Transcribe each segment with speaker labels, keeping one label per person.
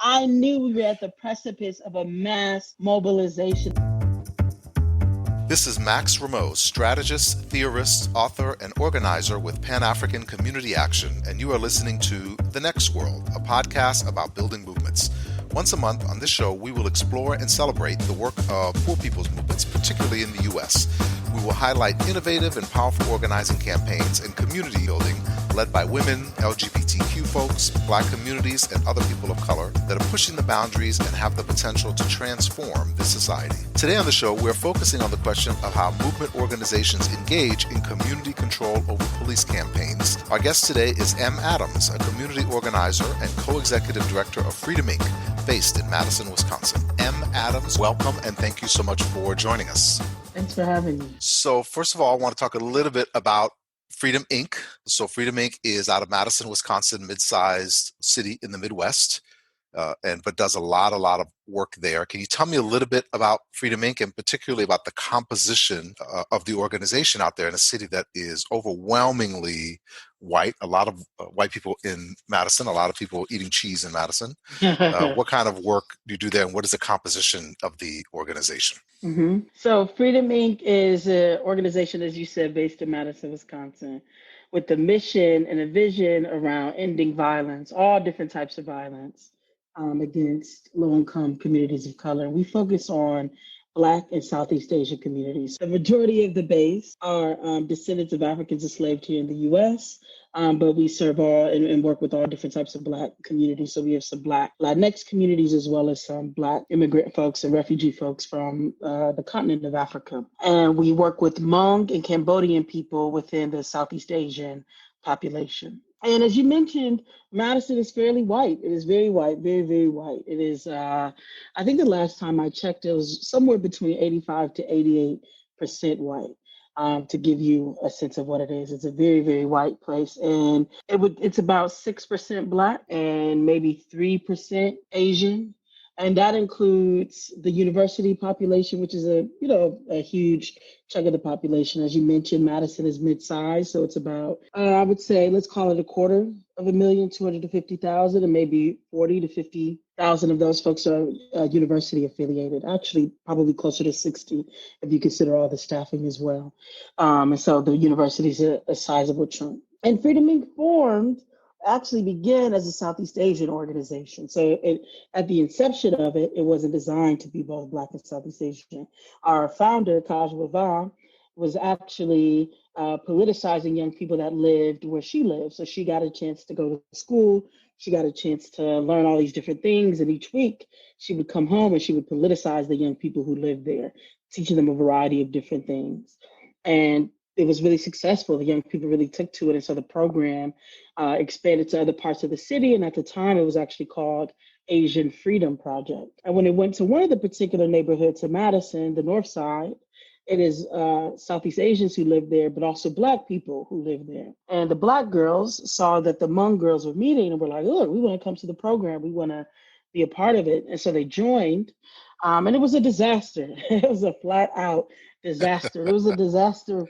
Speaker 1: I knew we were at the precipice of a mass mobilization.
Speaker 2: This is Max Ramos, strategist, theorist, author, and organizer with Pan-African Community Action, and you are listening to The Next World, a podcast about building movements. Once a month on this show, we will explore and celebrate the work of poor people's movements, particularly in the U.S. We will highlight innovative and powerful organizing campaigns and community building led by women, LGBTQ folks, Black communities, and other people of color that are pushing the boundaries and have the potential to transform this society. Today on the show, we're focusing on the question of how movement organizations engage in community control over police campaigns. Our guest today is M. Adams, a community organizer and co-executive director of Freedom Inc., based in Madison, Wisconsin. M. Adams, welcome, and thank you so much for joining us.
Speaker 1: Thanks for having me.
Speaker 2: So first of all, I want to talk a little bit about Freedom Inc. So Freedom Inc. is out of Madison, Wisconsin, mid-sized city in the Midwest, but does a lot of work there. Can you tell me a little bit about Freedom Inc. and particularly about the composition of the organization out there in a city that is overwhelmingly white, a lot of white people in Madison, a lot of people eating cheese in Madison. What kind of work do you do there, and what is the composition of the organization?
Speaker 1: Mm-hmm. So Freedom Inc. is an organization, as you said, based in Madison, Wisconsin, with the mission and a vision around ending violence, all different types of violence against low-income communities of color. We focus on Black and Southeast Asian communities. The majority of the base are descendants of Africans enslaved here in the U.S., but we serve all and work with all different types of Black communities. So we have some Black Latinx communities as well as some Black immigrant folks and refugee folks from the continent of Africa. And we work with Hmong and Cambodian people within the Southeast Asian population. And as you mentioned, Madison is fairly white. It is very white, very, very white. It is, I think the last time I checked, it was somewhere between 85 to 88% white. To give you a sense of what it is. It's a very, very white place. And it's about 6% Black and maybe 3% Asian. And that includes the university population, which is a huge chunk of the population. As you mentioned, Madison is mid-sized. So it's about, I would say, let's call it 250,000, and maybe 40 to 50,000 of those folks are university affiliated. Actually, probably closer to 60 if you consider all the staffing as well. And so the university is a sizable chunk. And Freedom Inc. actually began as a Southeast Asian organization. So at the inception of it, it wasn't designed to be both Black and Southeast Asian. Our founder, Kaj Wava, was actually politicizing young people that lived where she lived. So she got a chance to go to school. She got a chance to learn all these different things. And each week she would come home and she would politicize the young people who lived there, teaching them a variety of different things. And it was really successful. The young people really took to it. And so the program expanded to other parts of the city. And at the time, it was actually called Asian Freedom Project. And when it went to one of the particular neighborhoods in Madison, the North Side, it is Southeast Asians who live there, but also Black people who live there. And the Black girls saw that the Hmong girls were meeting and were like, look, we want to come to the program. We want to be a part of it. And so they joined. And it was a disaster. It was a flat out disaster. It was a disaster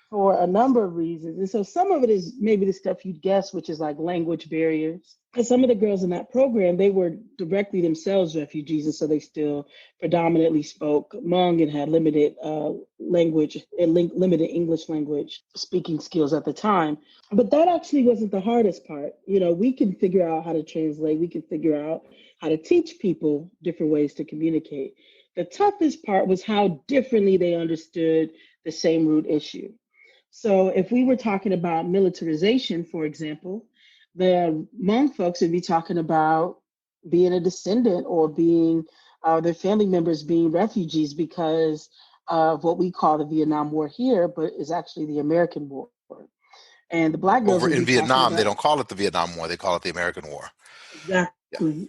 Speaker 1: for a number of reasons. And so some of it is maybe the stuff you'd guess, which is like language barriers. And some of the girls in that program, they were directly themselves refugees. And so they still predominantly spoke Hmong and had limited language and limited English language speaking skills at the time. But that actually wasn't the hardest part. We can figure out how to translate. We can figure out how to teach people different ways to communicate. The toughest part was how differently they understood the same root issue. So if we were talking about militarization, for example, the Hmong folks would be talking about being a descendant or being their family members being refugees because of what we call the Vietnam War here, but is actually the American War. And the Black girls
Speaker 2: over in Vietnam, they don't call it the Vietnam War; they call it the American War.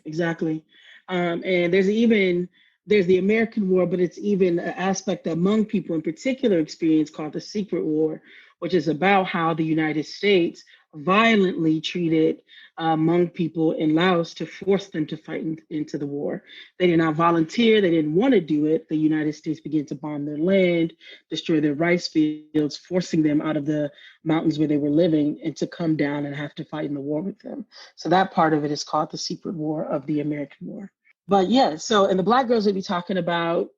Speaker 1: Exactly. And there's the American War, but it's even an aspect that Hmong people in particular experience called the Secret War, which is about how the United States violently treated Hmong people in Laos to force them to fight into the war. They did not volunteer. They didn't want to do it. The United States began to bomb their land, destroy their rice fields, forcing them out of the mountains where they were living and to come down and have to fight in the war with them. So that part of it is called the secret war of the American War. But yeah, so, and the Black girls would be talking about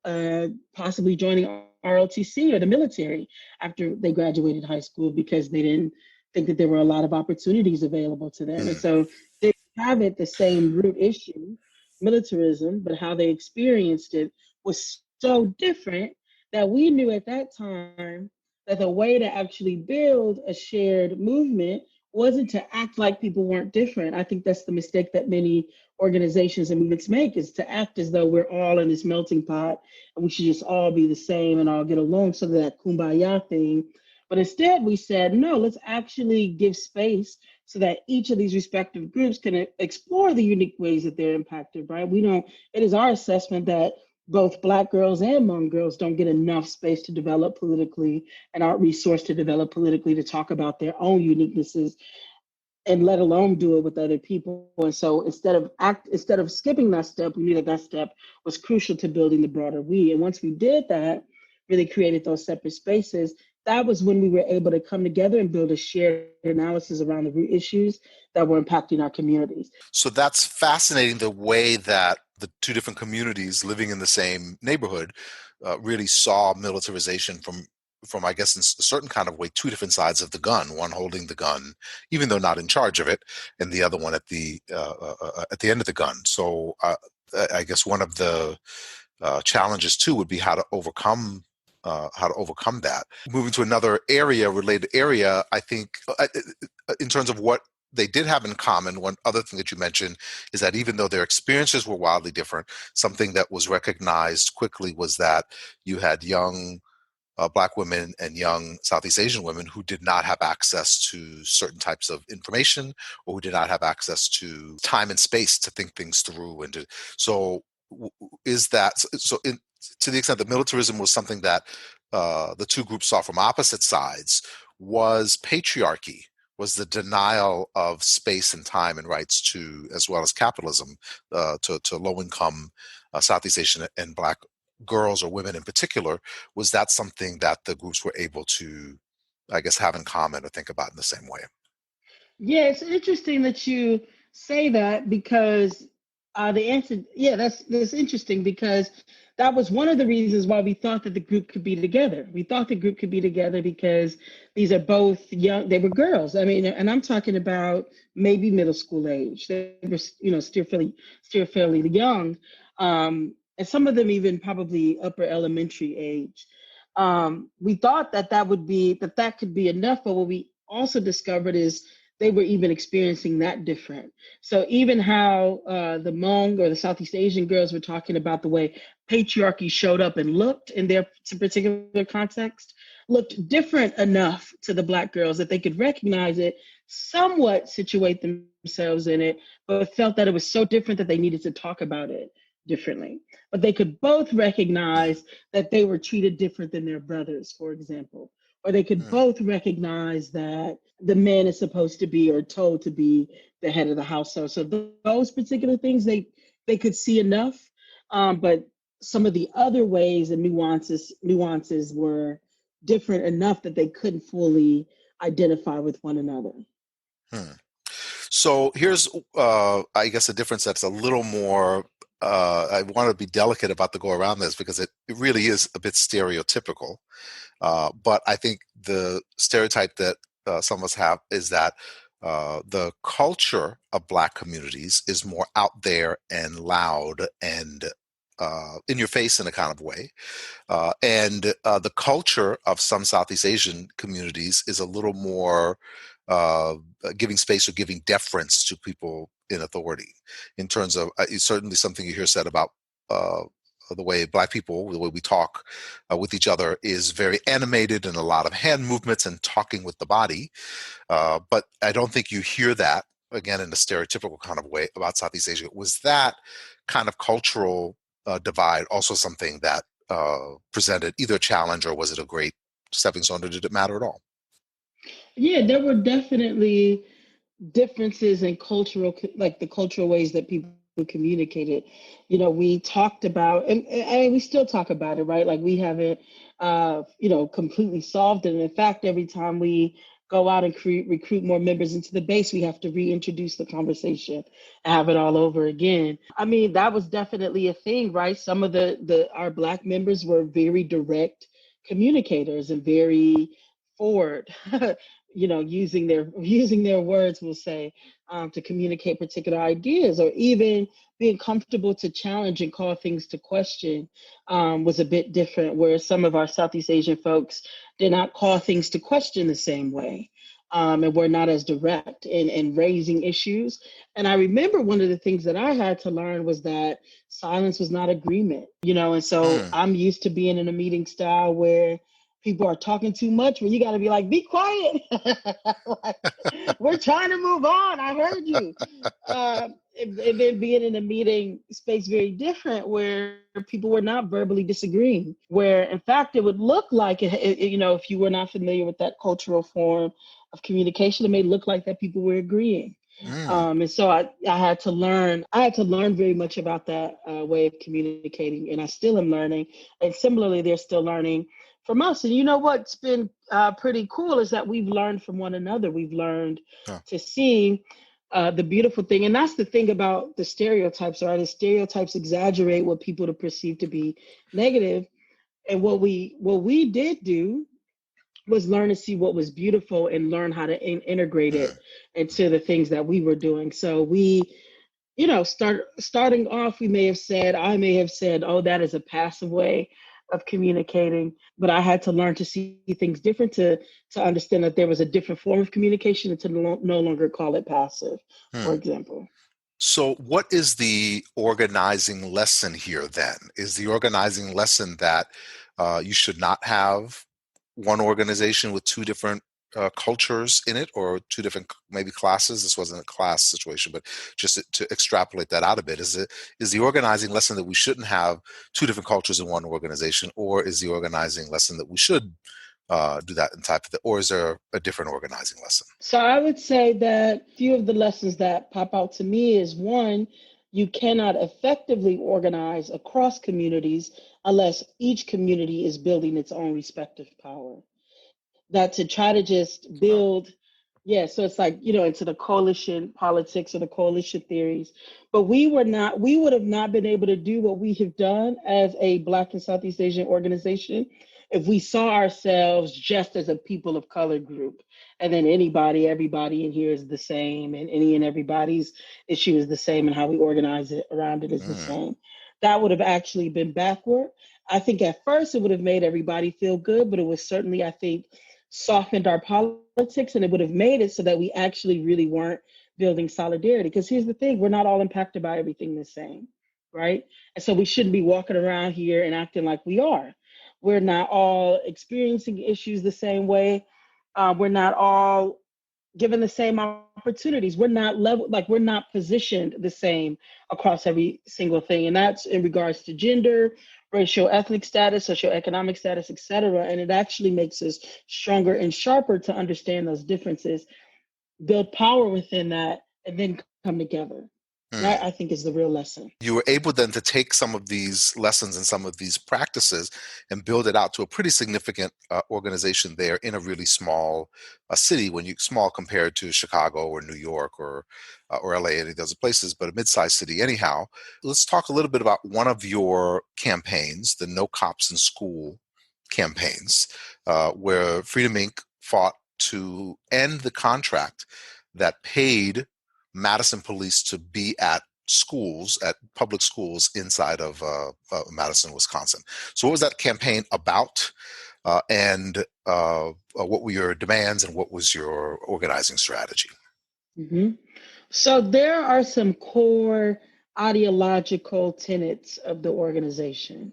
Speaker 1: possibly joining ROTC or the military after they graduated high school because they didn't think that there were a lot of opportunities available to them. And so they have it the same root issue, militarism, but how they experienced it was so different that we knew at that time that the way to actually build a shared movement wasn't to act like people weren't different. I think that's the mistake that many organizations and movements make, is to act as though we're all in this melting pot and we should just all be the same and all get along, so that kumbaya thing. But instead we said, no, let's actually give space so that each of these respective groups can explore the unique ways that they're impacted, right? It is our assessment that both Black girls and Hmong girls don't get enough space to develop politically and aren't resourced to develop politically, to talk about their own uniquenesses, and let alone do it with other people. And so instead of skipping that step, we knew that step was crucial to building the broader we. And once we did that, really created those separate spaces, that was when we were able to come together and build a shared analysis around the root issues that were impacting our communities.
Speaker 2: So that's fascinating, the way that the two different communities living in the same neighborhood really saw militarization from, I guess, in a certain kind of way, two different sides of the gun, one holding the gun, even though not in charge of it, and the other one at the end of the gun. So I guess one of the challenges too would be how to overcome that. Moving to another related area, I think, in terms of what they did have in common, one other thing that you mentioned is that even though their experiences were wildly different, something that was recognized quickly was that you had young Black women and young Southeast Asian women who did not have access to certain types of information, or who did not have access to time and space to think things through. To the extent that militarism was something that the two groups saw from opposite sides, was patriarchy, was the denial of space and time and rights to, as well as capitalism, to low-income Southeast Asian and Black girls or women in particular. Was that something that the groups were able to, I guess, have in common or think about in the same way?
Speaker 1: Yeah, it's interesting that you say that, because the answer, yeah, that's interesting, because that was one of the reasons why we thought that the group could be together. We thought the group could be together because these are both young, they were girls. I mean, and I'm talking about maybe middle school age. They were, still fairly young. And some of them even probably upper elementary age. We thought that that could be enough, but what we also discovered is they were even experiencing that different. So even how the Hmong or the Southeast Asian girls were talking about the way patriarchy showed up and looked in their particular context, looked different enough to the Black girls that they could recognize it, somewhat situate themselves in it, but felt that it was so different that they needed to talk about it differently. But they could both recognize that they were treated different than their brothers, for example. Or they could both recognize that the man is supposed to be, or told to be, the head of the household. So those particular things they could see enough, but some of the other ways and nuances were different enough that they couldn't fully identify with one another.
Speaker 2: So here's, I guess, a difference that's a little more, I want to be delicate about the go around this, because it really is a bit stereotypical. But I think the stereotype that some of us have is that the culture of Black communities is more out there and loud and in your face in a kind of way. And the culture of some Southeast Asian communities is a little more giving space or giving deference to people in authority, in terms of certainly something you hear said about the way Black people, the way we talk with each other, is very animated, and a lot of hand movements and talking with the body. But I don't think you hear that, again, in a stereotypical kind of way about Southeast Asia. Was that kind of cultural divide also something that presented either a challenge, or was it a great stepping stone, or did it matter at all?
Speaker 1: Yeah, there were definitely differences in like the cultural ways that people communicated. We talked about, and we still talk about it, right? Like we haven't, completely solved it. And in fact, every time we go out and recruit more members into the base, we have to reintroduce the conversation and have it all over again. I mean, that was definitely a thing, right? Some of our Black members were very direct communicators and very forward. Using their words, we'll say, to communicate particular ideas, or even being comfortable to challenge and call things to question, was a bit different, where some of our Southeast Asian folks did not call things to question the same way, and were not as direct in raising issues. And I remember one of the things that I had to learn was that silence was not agreement, and so
Speaker 2: Mm.
Speaker 1: I'm used to being in a meeting style where people are talking too much, where you got to be like, be quiet. Like, we're trying to move on. I heard you. And then being in a meeting space very different, where people were not verbally disagreeing, where in fact it would look like if you were not familiar with that cultural form of communication, it may look like that people were agreeing.
Speaker 2: Mm.
Speaker 1: And so I had to learn. I had to learn very much about that way of communicating, and I still am learning. And similarly, they're still learning from us. And what's been pretty cool is that we've learned from one another. We've learned
Speaker 2: Huh.
Speaker 1: to see the beautiful thing. And that's the thing about the stereotypes, right? The stereotypes exaggerate what people to perceive to be negative. And what we did do was learn to see what was beautiful and learn how to integrate
Speaker 2: Mm.
Speaker 1: it into the things that we were doing. So starting off, I may have said, oh, that is a passive way of communicating, but I had to learn to see things different, to understand that there was a different form of communication, and to no longer call it passive, for
Speaker 2: Mm.
Speaker 1: example.
Speaker 2: So, what is the organizing lesson here then? Is the organizing lesson that you should not have one organization with two different cultures in it, or two different maybe classes? This wasn't a class situation, but just to extrapolate that out a bit, is the organizing lesson that we shouldn't have two different cultures in one organization, or is the organizing lesson that we should do that in type of the, or is there a different organizing lesson?
Speaker 1: So I would say that a few of the lessons that pop out to me is, one, you cannot effectively organize across communities unless each community is building its own respective power. That to try to just
Speaker 2: Oh.
Speaker 1: build, yeah, so it's like, into the coalition politics or the coalition theories. But we would have not been able to do what we have done as a Black and Southeast Asian organization if we saw ourselves just as a people of color group. And then everybody in here is the same, and any and everybody's issue is the same, and how we organize it around it is the
Speaker 2: Mm.
Speaker 1: same. That would have actually been backward. I think at first it would have made everybody feel good, but it was certainly, I think, softened our politics, and it would have made it so that we actually really weren't building solidarity. Because here's the thing, we're not all impacted by everything the same, right? And so we shouldn't be walking around here and acting like we are. We're not all experiencing issues the same way. We're not all given the same opportunities. We're not level, like we're not positioned the same across every single thing. And that's in regards to gender, racial, ethnic status, socioeconomic status, et cetera. And it actually makes us stronger and sharper to understand those differences, build power within that, and then come together. That,
Speaker 2: Mm.
Speaker 1: I think, is the real lesson.
Speaker 2: You were able then to take some of these lessons and some of these practices and build it out to a pretty significant organization there in a really small city, when you small compared to Chicago or New York or LA, any of those places, but a mid-sized city anyhow. Let's talk a little bit about one of your campaigns, the No Cops in School campaigns, where Freedom Inc. fought to end the contract that paid Madison police to be at schools, at public schools inside of Madison, Wisconsin. So what was that campaign about? And what were your demands, and what was your organizing strategy?
Speaker 1: Mm-hmm. So there are some core ideological tenets of the organization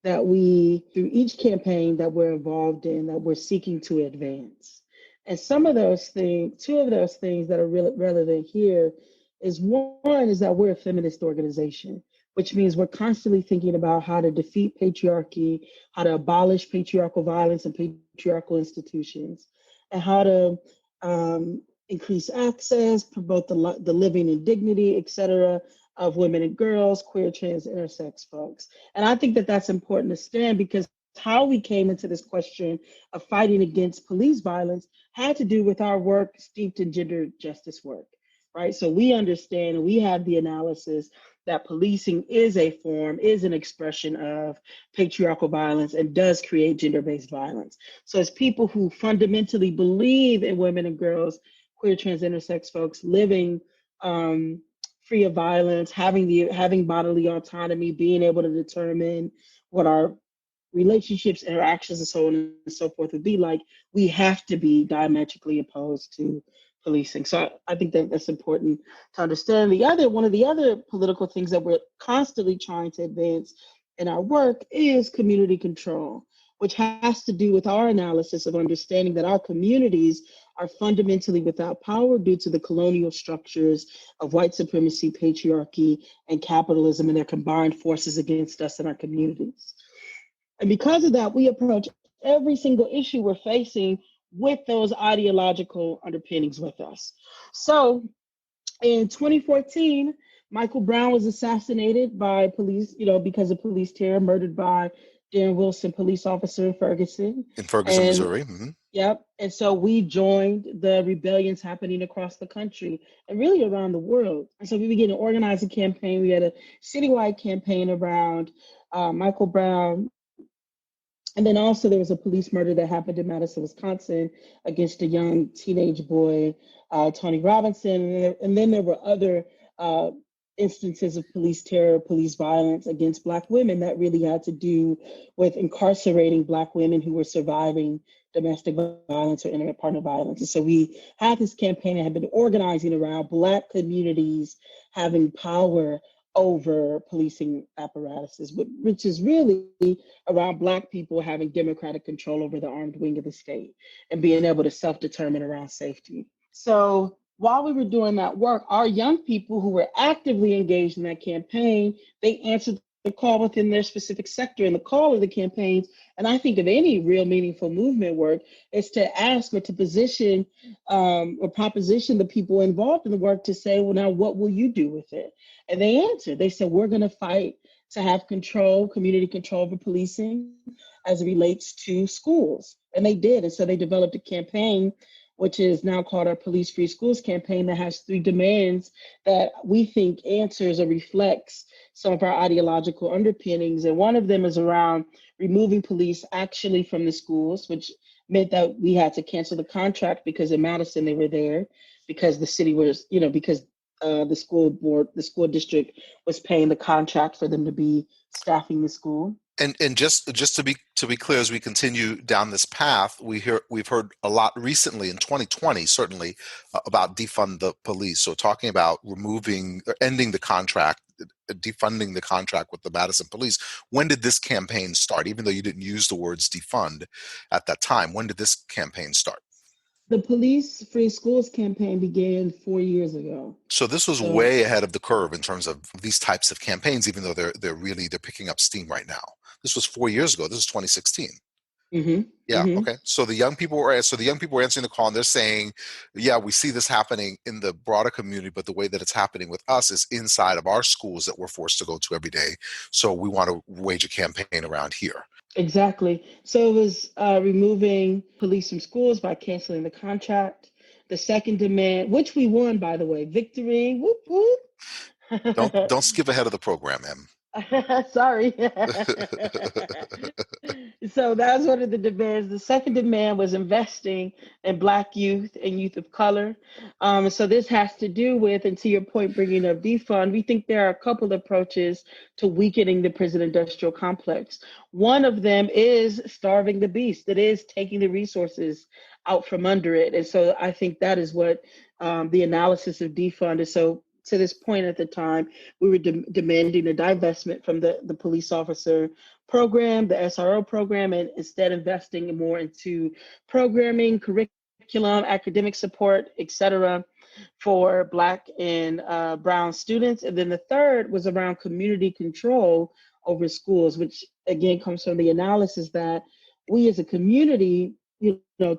Speaker 1: that we, through each campaign that we're involved in, that we're seeking to advance. And some of those things, two of those things that are really relevant here is, one is that we're a feminist organization, which means we're constantly thinking about how to defeat patriarchy, how to abolish patriarchal violence and patriarchal institutions, and how to increase access, promote the living and dignity, et cetera, of women and girls, queer, trans, intersex folks. And I think that that's important to stand because how we came into this question of fighting against police violence had to do with our work steeped in gender justice work, right? So we understand and we have the analysis that policing is a form, is an expression of patriarchal violence and does create gender-based violence. So as people who fundamentally believe in women and girls, queer, trans, intersex folks living free of violence, having bodily autonomy, being able to determine what our relationships, interactions, and so on and so forth would be like, we have to be diametrically opposed to policing. So I think that that's important to understand. One of the other political things that we're constantly trying to advance in our work is community control, which has to do with our analysis of understanding that our communities are fundamentally without power due to the colonial structures of white supremacy, patriarchy, and capitalism and their combined forces against us and our communities. And because of that, we approach every single issue we're facing with those ideological underpinnings with us. So in 2014, Michael Brown was assassinated by police, because of police terror, murdered by Darren Wilson, police officer in Ferguson.
Speaker 2: In Ferguson, Missouri.
Speaker 1: Yep. And so we joined the rebellions happening across the country and really around the world. And so we began to organize a campaign. We had a citywide campaign around Michael Brown. And then also there was a police murder that happened in Madison, Wisconsin against a young teenage boy, Tony Robinson. And then there were other instances of police terror, police violence against Black women that really had to do with incarcerating Black women who were surviving domestic violence or intimate partner violence. And so we had this campaign that had been organizing around Black communities having power over policing apparatuses, which is really around Black people having democratic control over the armed wing of the state and being able to self-determine around safety. So while we were doing that work, our young people who were actively engaged in that campaign, they answered the call within their specific sector. And the call of the campaigns, and I think of any real meaningful movement work, is to ask or to position or proposition the people involved in the work to say, well, now what will you do with it? And they answered. They said, we're going to fight to have control, community control over policing as it relates to schools. And they did. And so they developed a campaign, which is now called our Police Free Schools campaign, that has 3 demands that we think answers or reflects some of our ideological underpinnings. And one of them is around removing police actually from the schools, which meant that we had to cancel the contract because in Madison they were there, because the city was, because the school district was paying the contract for them to be staffing the school.
Speaker 2: And just to be clear, as we continue down this path, we've heard a lot recently in 2020, certainly, about defund the police. So talking about removing or ending the contract, defunding the contract with the Madison police. When did this campaign start? Even though you didn't use the words defund at that time, when did this campaign start?
Speaker 1: The Police Free Schools campaign began 4 years ago.
Speaker 2: So this was way ahead of the curve in terms of these types of campaigns, even though they're picking up steam right now. This was 4 years ago. This is 2016.
Speaker 1: Mm-hmm.
Speaker 2: Yeah.
Speaker 1: Mm-hmm.
Speaker 2: Okay. So the young people were answering the call, and they're saying, "Yeah, we see this happening in the broader community, but the way that it's happening with us is inside of our schools that we're forced to go to every day. So we want to wage a campaign around here."
Speaker 1: Exactly. So it was removing police from schools by canceling the contract. The second demand, which we won, by the way, victory. Whoop, whoop.
Speaker 2: Don't skip ahead of the program, Em.
Speaker 1: Sorry. So that was one of the demands. The second demand was investing in Black youth and youth of color. So this has to do with, and to your point, bringing up defund, we think there are a couple of approaches to weakening the prison industrial complex. One of them is starving the beast. It is taking the resources out from under it. And so I think that is what the analysis of defund is. So to this point at the time, we were demanding a divestment from the police officer program, the SRO program, and instead investing more into programming, curriculum, academic support, et cetera, for Black and brown students. And then the third was around community control over schools, which again comes from the analysis that we as a community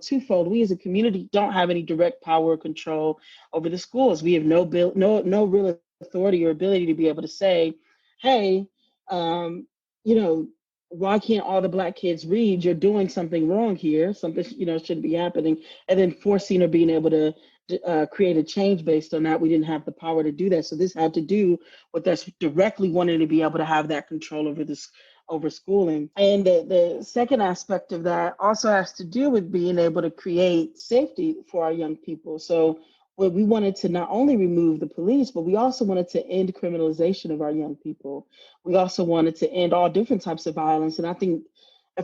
Speaker 1: twofold. We as a community don't have any direct power or control over the schools. We have no real authority or ability to be able to say, hey, um, you know, why can't all the Black kids read? You're doing something wrong here. Something, shouldn't be happening. And then forcing or being able to create a change based on that. We didn't have the power to do that. So this had to do with us directly wanting to be able to have that control over schooling. And the second aspect of that also has to do with being able to create safety for our young people. So we wanted to not only remove the police, but we also wanted to end criminalization of our young people. We also wanted to end all different types of violence. And I think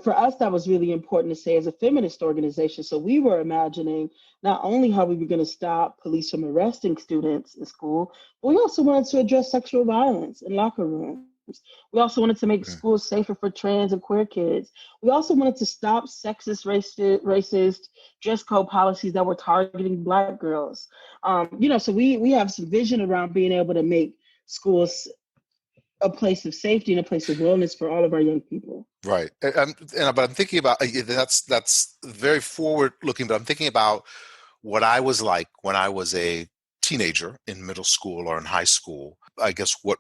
Speaker 1: for us, that was really important to say as a feminist organization. So we were imagining not only how we were going to stop police from arresting students in school, but we also wanted to address sexual violence in locker rooms. We also wanted to make schools safer for trans and queer kids. We also wanted to stop sexist, racist dress code policies that were targeting Black girls. So we have some vision around being able to make schools a place of safety and a place of wellness for all of our young people.
Speaker 2: Right. But I'm thinking about that's very forward looking, but I'm thinking about what I was like when I was a teenager in middle school or in high school. I guess what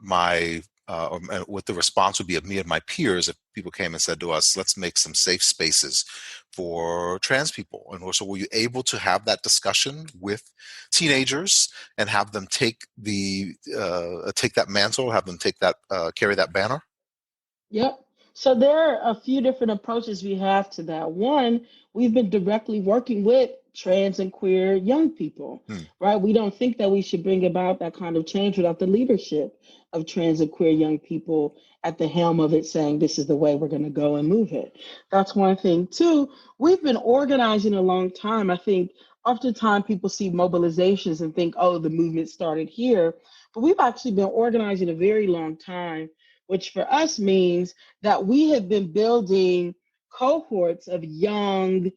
Speaker 2: what the response would be of me and my peers if people came and said to us, let's make some safe spaces for trans people. And so were you able to have that discussion with teenagers and have them take that mantle, have them carry that banner?
Speaker 1: Yep. So there are a few different approaches we have to that. One, we've been directly working with trans and queer young people, right? We don't think that we should bring about that kind of change without the leadership of trans and queer young people at the helm of it, saying this is the way we're going to go and move it. That's one thing. Two, we've been organizing a long time. I think oftentimes people see mobilizations and think, oh, the movement started here. But we've actually been organizing a very long time, which for us means that we have been building cohorts of young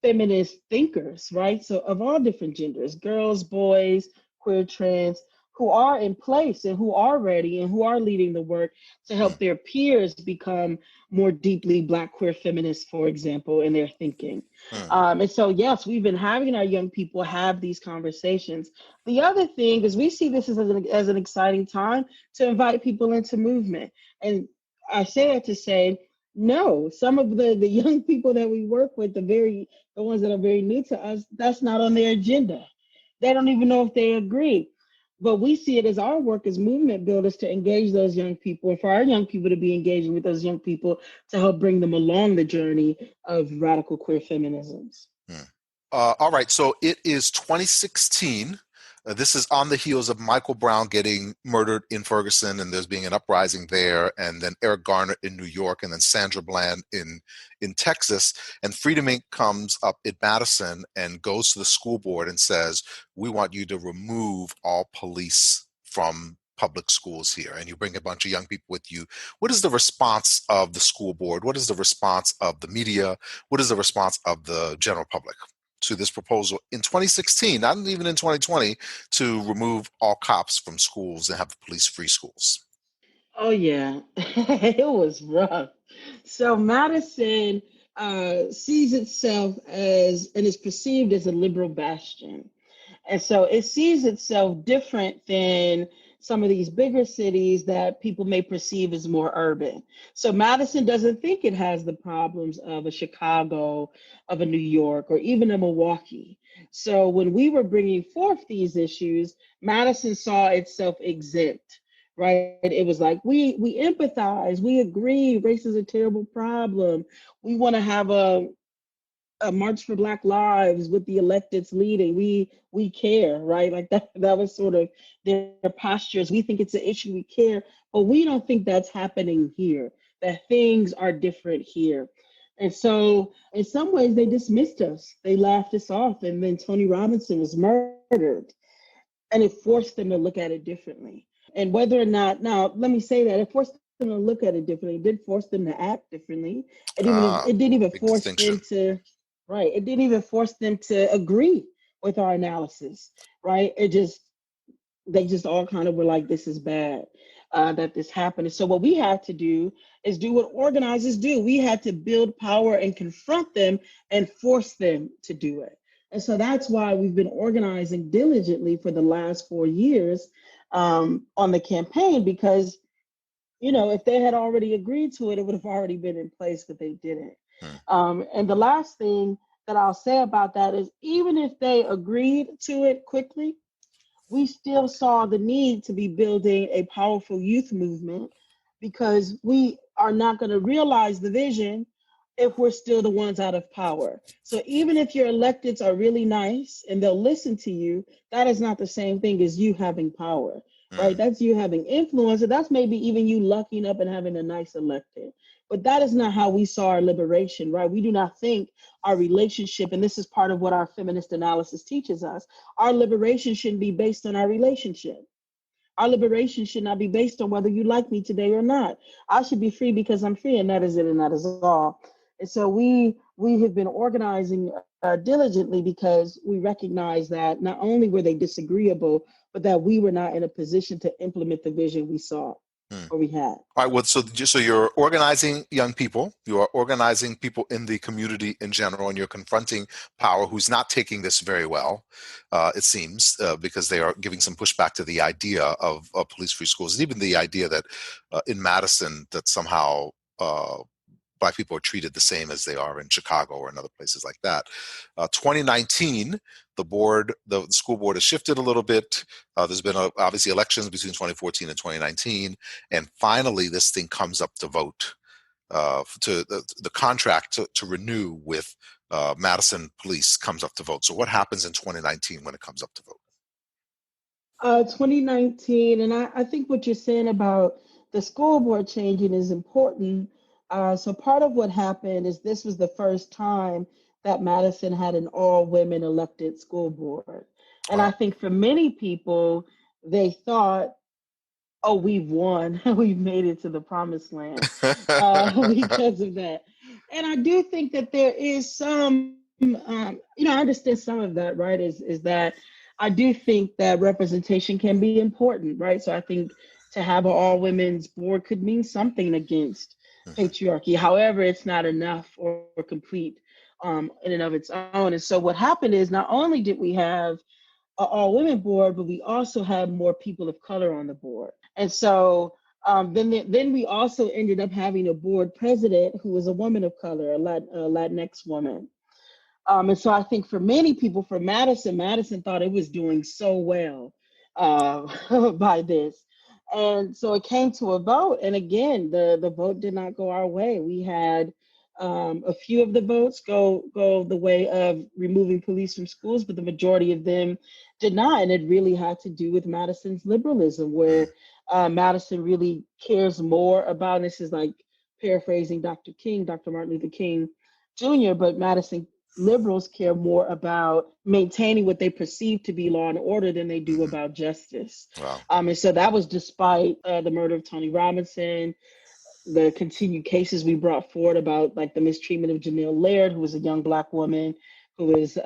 Speaker 1: feminist thinkers, right? So of all different genders, girls, boys, queer, trans, who are in place and who are ready and who are leading the work to help their peers become more deeply Black queer feminists, for example, in their thinking. And so, yes, we've been having our young people have these conversations. The other thing is we see this as an exciting time to invite people into movement. And I say that to say, no, some of the young people that we work with, the ones that are very new to us, that's not on their agenda. They don't even know if they agree. But we see it as our work as movement builders to engage those young people, and for our young people to be engaging with those young people to help bring them along the journey of radical queer feminisms.
Speaker 2: All right, so it is 2016. This is on the heels of Michael Brown getting murdered in Ferguson, and there's being an uprising there, and then Eric Garner in New York, and then Sandra Bland in Texas. And Freedom Inc. comes up in Madison and goes to the school board and says, we want you to remove all police from public schools here. And you bring a bunch of young people with you. What is the response of the school board? What is the response of the media? What is the response of the general public to this proposal in 2016, not even in 2020, to remove all cops from schools and have police-free schools?
Speaker 1: Oh, yeah. It was rough. So Madison sees itself as, and is perceived as, a liberal bastion. And so it sees itself different than some of these bigger cities that people may perceive as more urban. So Madison doesn't think it has the problems of a Chicago, of a New York, or even a Milwaukee. So when we were bringing forth these issues, Madison saw itself exempt, right? It was like, we empathize, we agree, race is a terrible problem. We want to have a March for Black Lives with the electeds leading. We care, right? Like that was sort of their postures. We think it's an issue, we care, but we don't think that's happening here, that things are different here. And so in some ways they dismissed us. They laughed us off. And then Tony Robinson was murdered. And it forced them to look at it differently. And whether or not, now let me say that, it forced them to look at it differently. It did force them to act differently. It didn't even force them to, right. It didn't even force them to agree with our analysis, right? They just all kind of were like, this is bad. that this happened. And so what we had to do is do what organizers do. We had to build power and confront them and force them to do it. And so that's why we've been organizing diligently for the last 4 years on the campaign, because, if they had already agreed to it, it would have already been in place, but they didn't. And the last thing that I'll say about that is, even if they agreed to it quickly, we still saw the need to be building a powerful youth movement, because we are not going to realize the vision if we're still the ones out of power. So even if your electeds are really nice and they'll listen to you, that is not the same thing as you having power, right? That's you having influence, and that's maybe even you lucking up and having a nice elected. But that is not how we saw our liberation, right? We do not think our relationship, and this is part of what our feminist analysis teaches us, our liberation shouldn't be based on our relationship. Our liberation should not be based on whether you like me today or not. I should be free because I'm free, and that is it, and that is all. And so we have been organizing diligently, because we recognize that not only were they disagreeable, but that we were not in a position to implement the vision we saw or we had.
Speaker 2: All right. Well, so you're organizing young people. You are organizing people in the community in general, and you're confronting power who's not taking this very well, it seems, because they are giving some pushback to the idea of police-free schools, and even the idea that in Madison that somehow Black people are treated the same as they are in Chicago or in other places like that. 2019, the school board has shifted a little bit. There's been obviously elections between 2014 and 2019, and finally this thing comes up to vote. To the contract to renew with Madison Police comes up to vote. So what happens in 2019 when it comes up to vote?
Speaker 1: 2019, and I think what you're saying about the school board changing is important. So part of what happened is this was the first time that Madison had an all-women elected school board. And I think for many people, they thought, oh, we've won. We've made it to the promised land because of that. And I do think that there is some, I understand some of that, right, is that I do think that representation can be important, right? So I think to have an all-women's board could mean something against patriarchy. However, it's not enough or complete in and of its own. And so what happened is, not only did we have an all-women board, but we also had more people of color on the board. And so then we also ended up having a board president who was a woman of color, a Latinx woman. And so I think for many people, for Madison thought it was doing so well by this. And so it came to a vote. And again, the vote did not go our way. We had a few of the votes go the way of removing police from schools, but the majority of them did not. And it really had to do with Madison's liberalism, where Madison really cares more about, and this is like paraphrasing Dr. Martin Luther King Jr., but Madison liberals care more about maintaining what they perceive to be law and order than they do about justice.
Speaker 2: Wow.
Speaker 1: And so that was despite the murder of Tony Robinson, the continued cases we brought forward about like the mistreatment of Janelle Laird, who was a young Black woman who was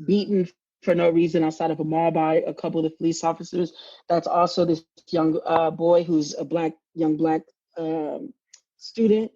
Speaker 1: beaten for no reason outside of a mall by a couple of the police officers. That's also this young boy who's a young black student.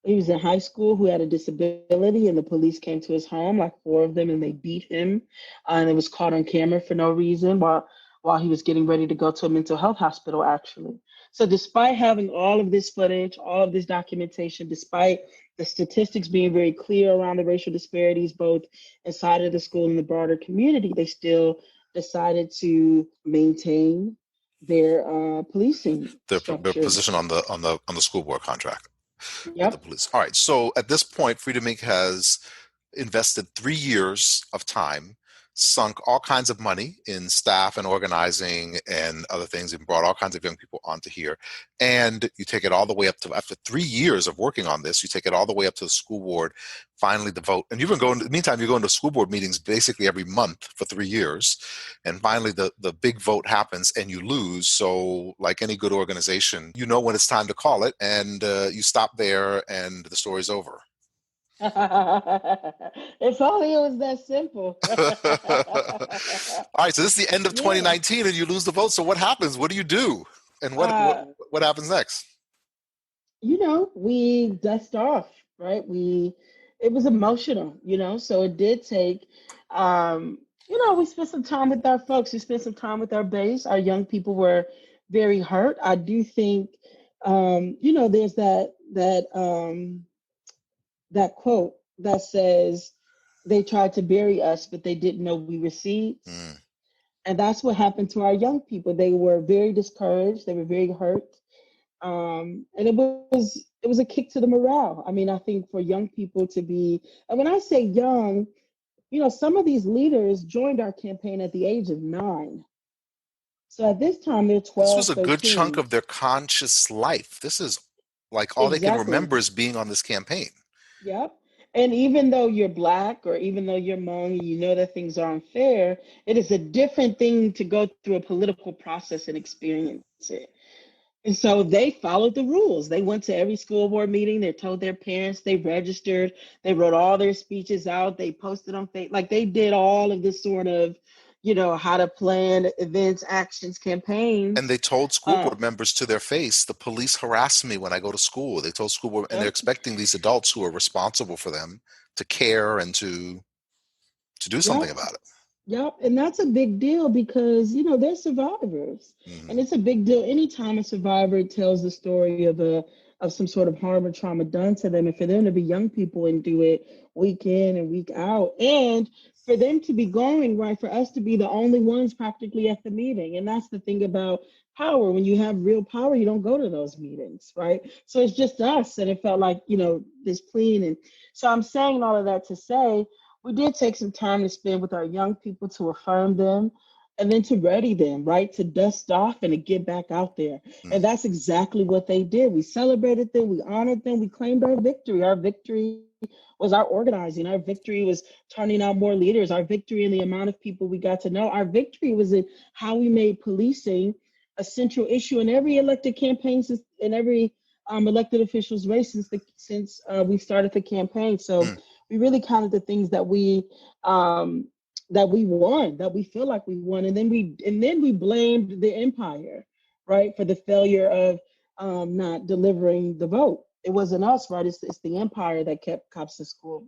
Speaker 1: He was in high school who had a disability, and the police came to his home, like 4 of them, and they beat him. And it was caught on camera for no reason while he was getting ready to go to a mental health hospital, actually. So despite having all of this footage, all of this documentation, despite the statistics being very clear around the racial disparities, both inside of the school and the broader community, they still decided to maintain their policing
Speaker 2: Their position on the school board contract. Yep. With the police. All right. So at this point, Freedom Inc. has invested 3 years of time, sunk all kinds of money in staff and organizing and other things, and brought all kinds of young people onto here. And you take it all the way up to, after 3 years of working on this, you take it all the way up to the school board, finally the vote. And you've been going, in the meantime, you're going to school board meetings basically every month for 3 years. And finally the big vote happens and you lose. So like any good organization, you know when it's time to call it, and you stop there and the story's over.
Speaker 1: If only it was that simple.
Speaker 2: All right, so this is the end of 2019 and you lose the vote. So what happens? What do you do? And
Speaker 1: Uh,
Speaker 2: what happens next?
Speaker 1: we dust off, right? It was emotional, so it did take, we spent some time with our folks. We spent some time with our base. Our young people were very hurt. I do think, there's that quote that says they tried to bury us, but they didn't know we were seeds.
Speaker 2: Mm.
Speaker 1: And that's what happened to our young people. They were very discouraged. They were very hurt. And it was a kick to the morale. I mean, I think for young people to be, and when I say young, some of these leaders joined our campaign at the age of 9. So at this time, they're
Speaker 2: This was
Speaker 1: 12,
Speaker 2: a good chunk
Speaker 1: 13.
Speaker 2: of their conscious life. This is like all they can
Speaker 1: Exactly.
Speaker 2: remember is being on this campaign.
Speaker 1: Yep. And even though you're Black or even though you're Hmong and you know that things are unfair, it is a different thing to go through a political process and experience it. And so they followed the rules. They went to every school board meeting. They told their parents. They registered. They wrote all their speeches out. They posted on Facebook. Like they did all of this sort of, how to plan events, actions,
Speaker 2: And
Speaker 1: campaigns.
Speaker 2: they told school
Speaker 1: Uh,
Speaker 2: board members to their face, the police harass me when I go to school. They told school board, and they're
Speaker 1: yep,
Speaker 2: expecting these adults who are responsible for them to care and to do something
Speaker 1: yep.
Speaker 2: about it.
Speaker 1: Yep, and that's a big deal because they're survivors, and
Speaker 2: Mm-hmm.
Speaker 1: it's a big deal anytime a survivor tells the story of some sort of harm or trauma done to them, and for them to be young people and do it week in and week out, and for them to be going right, for us to be the only ones practically at the meeting, and that's the thing about power. When you have real power, you don't go to those meetings, right? So it's just us, and it felt like this clean, and so I'm saying all of that to say we did take some time to spend with our young people to affirm them and then to ready them, right? To dust off and to get back out there. And that's exactly what they did. We celebrated them, we honored them, we claimed our victory. Our victory was our organizing. Our victory was turning out more leaders. Our victory in the amount of people we got to know. Our victory was in how we made policing a central issue in every elected campaign, in every elected officials race since we started the campaign. So
Speaker 2: Mm-hmm.
Speaker 1: we really counted the things that we won, that we feel like we won, and then we blamed the empire, right, for the failure of not delivering the vote. It wasn't us, right? It's the empire that kept cops in school.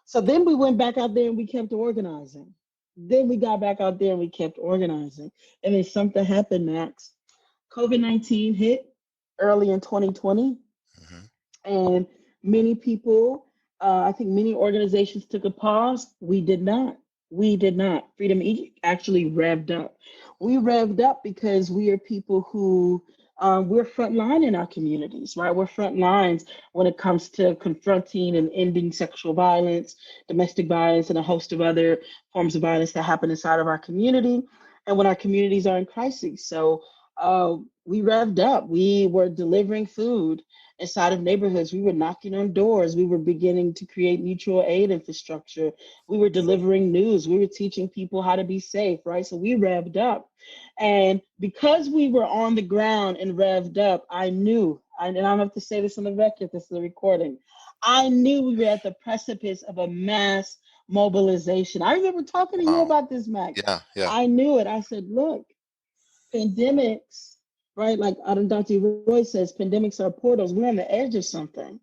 Speaker 1: So then we went back out there and we kept organizing. Then we got back out there and we kept organizing. And then something happened, Max. COVID-19 hit early in 2020,
Speaker 2: Mm-hmm.
Speaker 1: and many people, I think many organizations took a pause. We did not. We did not. Freedom actually revved up. We revved up because we are people who we're frontline in our communities, right? We're front lines when it comes to confronting and ending sexual violence, domestic violence, and a host of other forms of violence that happen inside of our community and when our communities are in crisis. So we revved up. We were delivering food inside of neighborhoods. We were knocking on doors. We were beginning to create mutual aid infrastructure. We were delivering news. We were teaching people how to be safe, right? So we revved up. And because we were on the ground and revved up, I knew, and I don't have to say this on the record, this is a recording. I knew we were at the precipice of a mass mobilization. I remember talking to you
Speaker 2: Wow.
Speaker 1: about this, Max.
Speaker 2: Yeah, yeah.
Speaker 1: I knew it. I said, look, pandemics, right? Like Dr. Roy says, pandemics are portals. We're on the edge of something.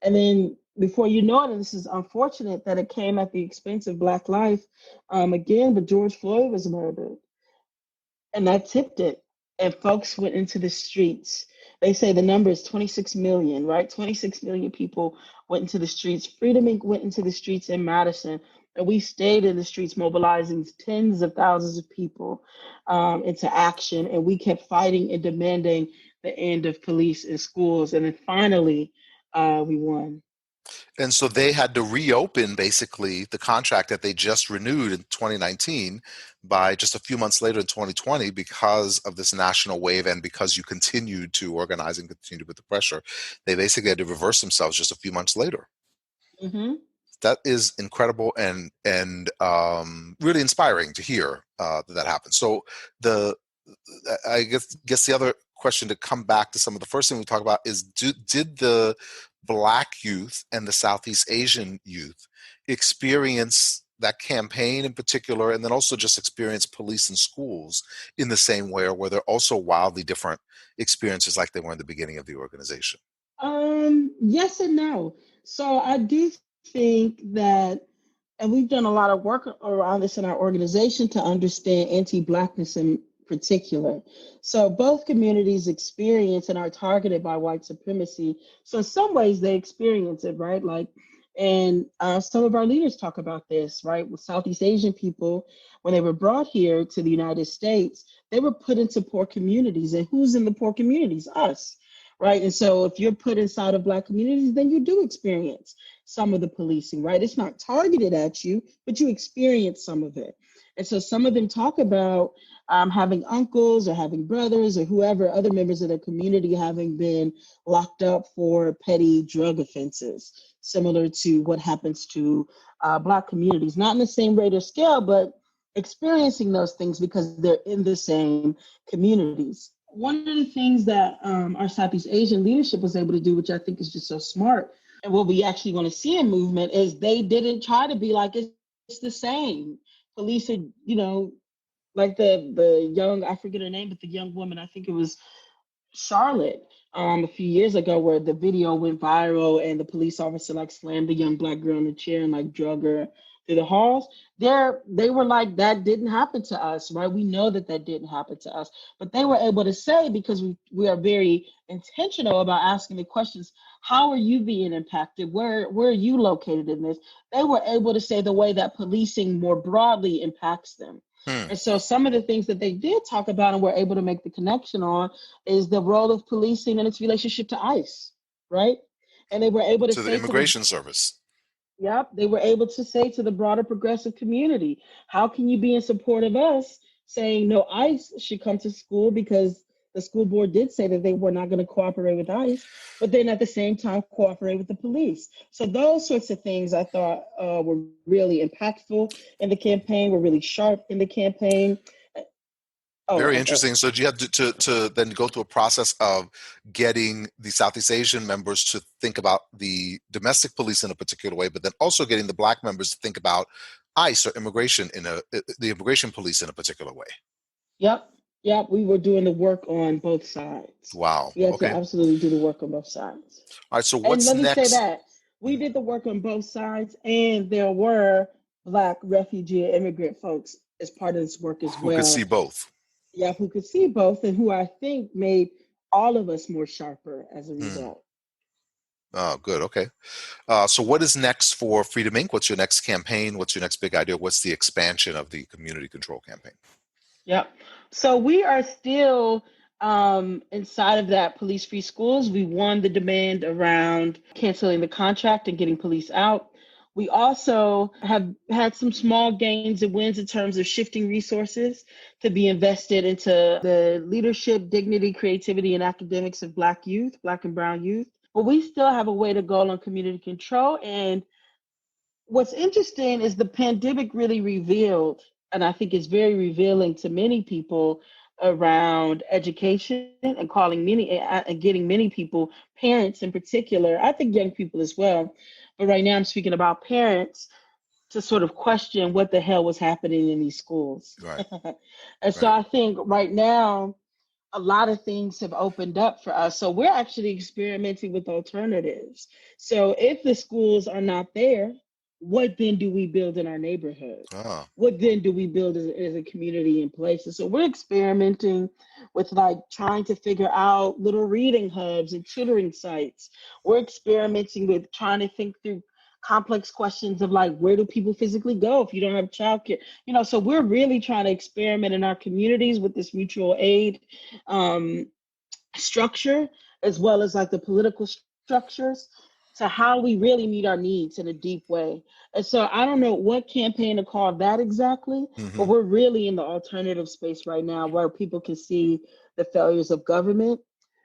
Speaker 1: And then before you know it, and this is unfortunate that it came at the expense of Black life, again, but George Floyd was murdered. And that tipped it. And folks went into the streets. They say the number is 26 million, right? 26 million people went into the streets. Freedom Inc. went into the streets in Madison, and we stayed in the streets, mobilizing tens of thousands of people into action. And we kept fighting and demanding the end of police in schools. And then finally, we won.
Speaker 2: And so they had to reopen basically the contract that they just renewed in 2019 by just a few months later in 2020 because of this national wave and because you continued to organize and continue with the pressure. They basically had to reverse themselves just a few months later.
Speaker 1: Mm-hmm.
Speaker 2: That is incredible and really inspiring to hear that happened. So the I guess the other question to come back to some of the first thing we talk about is did the Black youth and the Southeast Asian youth experience that campaign in particular, and then also just experience police in schools in the same way, or were there also wildly different experiences like they were in the beginning of the organization?
Speaker 1: Yes and no. So I do think that, and we've done a lot of work around this in our organization to understand anti-Blackness in particular. So both communities experience and are targeted by white supremacy. So in some ways they experience it, right? Like, and some of our leaders talk about this, right? With Southeast Asian people, when they were brought here to the United States, they were put into poor communities. And who's in the poor communities? Us, right? And so if you're put inside of Black communities, then you do experience some of the policing, right? It's not targeted at you, but you experience some of it. And so some of them talk about having uncles or having brothers or whoever, other members of their community having been locked up for petty drug offenses, similar to what happens to Black communities, not in the same rate or scale, but experiencing those things because they're in the same communities. One of the things that our Southeast Asian leadership was able to do, which I think is just so smart, and what we actually want to see in movement, is they didn't try to be like it's the same. Police are, like the young, I forget her name, but the young woman, I think it was Charlotte, a few years ago, where the video went viral and the police officer like slammed the young Black girl in the chair and like drug her through the halls. They were like, that didn't happen to us, right? We know that didn't happen to us, but they were able to say, because we are very intentional about asking the questions, how are you being impacted? Where are you located in this? They were able to say the way that policing more broadly impacts them. And so some of the things that they did talk about and were able to make the connection on is the role of policing and its relationship to ICE, right? And they were able to
Speaker 2: To the
Speaker 1: say
Speaker 2: immigration service.
Speaker 1: Yep, they were able to say to the broader progressive community, how can you be in support of us saying no, ICE should come to school, because the school board did say that they were not going to cooperate with ICE, but then at the same time cooperate with the police. So those sorts of things I thought were really impactful in the campaign, were really sharp in the campaign.
Speaker 2: Very interesting. So do you have to then go through a process of getting the Southeast Asian members to think about the domestic police in a particular way, but then also getting the Black members to think about ICE or immigration the immigration police in a particular way?
Speaker 1: Yep. We were doing the work on both sides.
Speaker 2: Wow.
Speaker 1: We had to
Speaker 2: Okay.
Speaker 1: absolutely do the work on both sides.
Speaker 2: All right. So
Speaker 1: And
Speaker 2: what's
Speaker 1: let me say
Speaker 2: next?
Speaker 1: that we did the work on both sides, and there were Black refugee and immigrant folks as part of this work as
Speaker 2: Who
Speaker 1: well.
Speaker 2: could see both?
Speaker 1: Yeah, who could see both, and who I think made all of us more sharper as a result.
Speaker 2: Oh, good. Okay. So what is next for Freedom Inc.? What's your next campaign? What's your next big idea? What's the expansion of the community control campaign?
Speaker 1: Yep. So we are still inside of that police-free schools. We won the demand around canceling the contract and getting police out. We also have had some small gains and wins in terms of shifting resources to be invested into the leadership, dignity, creativity, and academics of Black youth, Black and brown youth. But we still have a way to go on community control. And what's interesting is the pandemic really revealed, and I think it's very revealing to many people, around education and calling many and getting many people, parents in particular, I think young people as well, but right now I'm speaking about parents, to sort of question what the hell was happening in these schools.
Speaker 2: Right.
Speaker 1: And so I think right now a lot of things have opened up for us. So we're actually experimenting with alternatives. So if the schools are not there, what then do we build in our neighborhood? What then do we build as a community in places? So we're experimenting with like trying to figure out little reading hubs and tutoring sites. We're experimenting with trying to think through complex questions of like, where do people physically go if you don't have childcare? So we're really trying to experiment in our communities with this mutual aid structure, as well as like the political structures, to how we really meet our needs in a deep way. And so I don't know what campaign to call that exactly, but we're really in the alternative space right now where people can see the failures of government.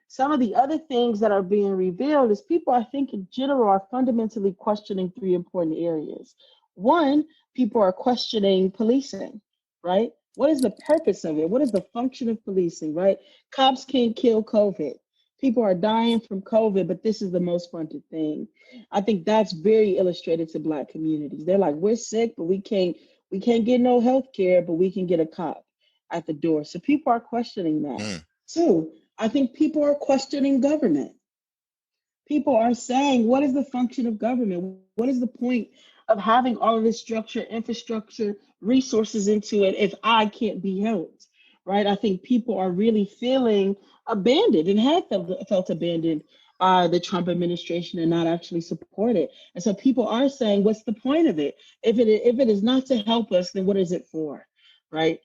Speaker 1: Some of the other things that are being revealed is people, I think in general, are fundamentally questioning three important areas. One, people are questioning policing, right? What is the purpose of it? What is the function of policing, right? Cops can't kill COVID. People are dying from COVID, but this is the most funded thing. I think that's very illustrated to Black communities. They're like, we're sick, but we can't get no health care, but we can get a cop at the door. So people are questioning that.
Speaker 2: Mm.
Speaker 1: Two, I think people are questioning government. People are saying, what is the function of government? What is the point of having all of this structure, infrastructure, resources into it if I can't be helped? Right? I think people are really feeling abandoned and have felt abandoned by the Trump administration and not actually support it. And so people are saying, what's the point of it? If it is not to help us, then what is it for? Right?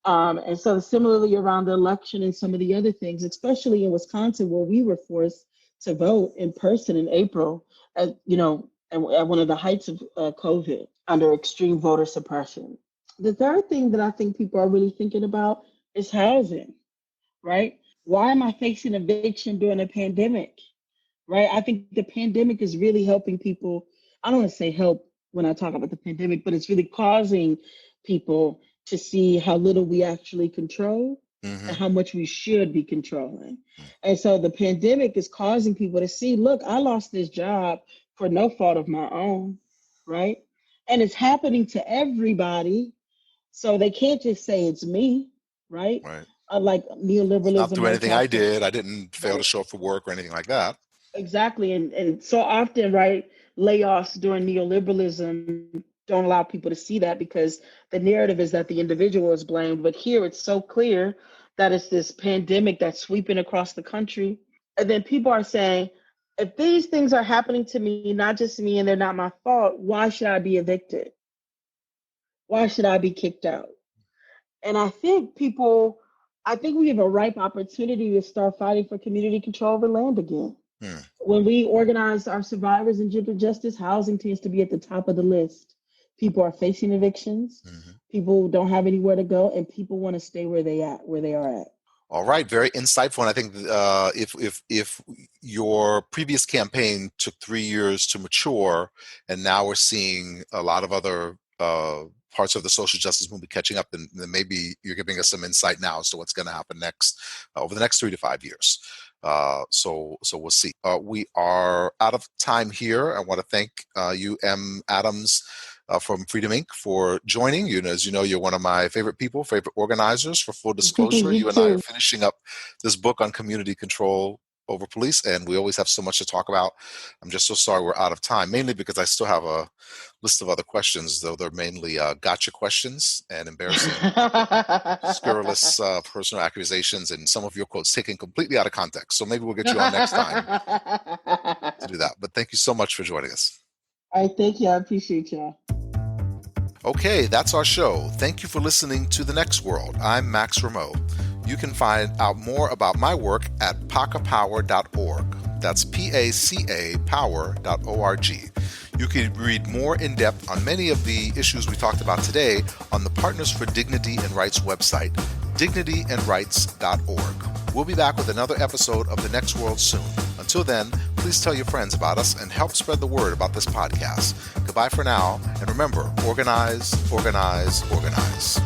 Speaker 1: And so similarly around the election and some of the other things, especially in Wisconsin, where we were forced to vote in person in April, at one of the heights of COVID under extreme voter suppression. The third thing that I think people are really thinking about is housing, right? Why am I facing eviction during a pandemic, right? I think the pandemic is really helping people. I don't want to say help when I talk about the pandemic, but it's really causing people to see how little we actually control and how much we should be controlling. And so the pandemic is causing people to see, look, I lost this job for no fault of my own, right? And it's happening to everybody. So they can't just say it's me, right?
Speaker 2: Right.
Speaker 1: Like neoliberalism.
Speaker 2: Not through anything I did. I
Speaker 1: right.
Speaker 2: didn't fail to show up for work or anything like that.
Speaker 1: Exactly. And so often, right, layoffs during neoliberalism don't allow people to see that because the narrative is that the individual is blamed. But here it's so clear that it's this pandemic that's sweeping across the country. And then people are saying, if these things are happening to me, not just me, and they're not my fault, why should I be evicted? Why should I be kicked out? And I think we have a ripe opportunity to start fighting for community control over land again. When we organize our survivors in gender justice, housing tends to be at the top of the list. People are facing evictions. People don't have anywhere to go, and people want to stay where they are at.
Speaker 2: All right, very insightful. And I think if your previous campaign took 3 years to mature, and now we're seeing a lot of other parts of the social justice movement catching up, then maybe you're giving us some insight now as to what's going to happen next over the next 3 to 5 years. So we'll see. We are out of time here. I want to thank you, M. Adams, from Freedom Inc. for joining. As you know, you're one of my favorite organizers. For full disclosure, you and I are finishing up this book on community control over police, and we always have so much to talk about. I'm just so sorry we're out of time, mainly because I still have a list of other questions, though they're mainly gotcha questions and embarrassing, scurrilous personal accusations, and some of your quotes taken completely out of context. So maybe we'll get you on next time to do that. But thank you so much for joining us.
Speaker 1: All right, thank you. I appreciate y'all.
Speaker 2: Okay, that's our show. Thank you for listening to The Next World. I'm Max Rameau. You can find out more about my work at pacapower.org. That's PACA power.org. You can read more in depth on many of the issues we talked about today on the Partners for Dignity and Rights website, dignityandrights.org. We'll be back with another episode of The Next World soon. Until then, please tell your friends about us and help spread the word about this podcast. Goodbye for now, and remember, organize, organize, organize.